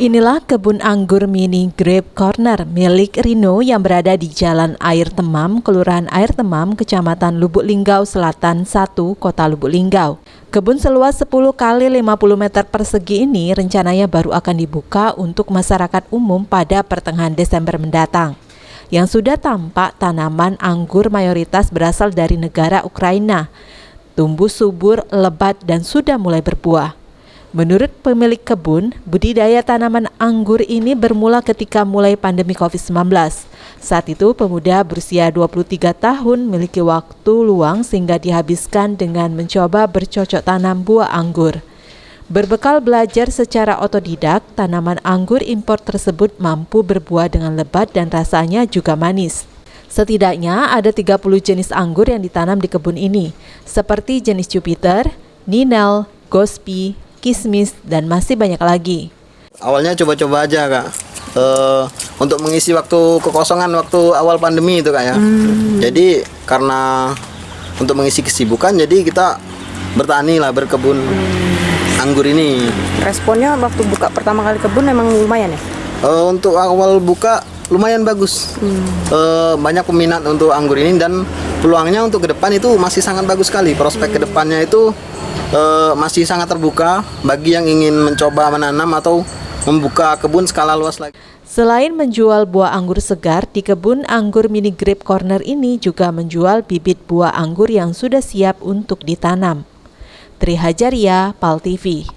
Inilah kebun anggur mini Grape Corner milik Rino yang berada di Jalan Air Temam, Kelurahan Air Temam, Kecamatan Lubuk Linggau Selatan 1, Kota Lubuk Linggau. Kebun seluas 10 kali 50 meter persegi ini rencananya baru akan dibuka untuk masyarakat umum pada pertengahan Desember mendatang. Yang sudah tampak tanaman anggur mayoritas berasal dari negara Ukraina, tumbuh subur, lebat, dan sudah mulai berbuah. Menurut pemilik kebun, budidaya tanaman anggur ini bermula ketika mulai pandemi COVID-19. Saat itu, pemuda berusia 23 tahun memiliki waktu luang sehingga dihabiskan dengan mencoba bercocok tanam buah anggur. Berbekal belajar secara otodidak, tanaman anggur impor tersebut mampu berbuah dengan lebat dan rasanya juga manis. Setidaknya ada 30 jenis anggur yang ditanam di kebun ini, seperti jenis Jupiter, Ninel, Gospi, Kismis, dan masih banyak lagi. Awalnya coba-coba aja, Kak, untuk mengisi waktu kekosongan waktu awal pandemi itu, Kak, ya. Jadi karena untuk mengisi kesibukan, jadi kita bertani lah, berkebun anggur ini. Responnya waktu buka pertama kali kebun memang lumayan ya? Untuk awal buka lumayan bagus, banyak peminat untuk anggur ini dan peluangnya untuk ke depan itu masih sangat bagus sekali. Prospek ke depannya itu masih sangat terbuka bagi yang ingin mencoba menanam atau membuka kebun skala luas lagi. Selain menjual buah anggur segar, di kebun anggur mini Grape Corner ini juga menjual bibit buah anggur yang sudah siap untuk ditanam. Tri Hajaria, PAL TV.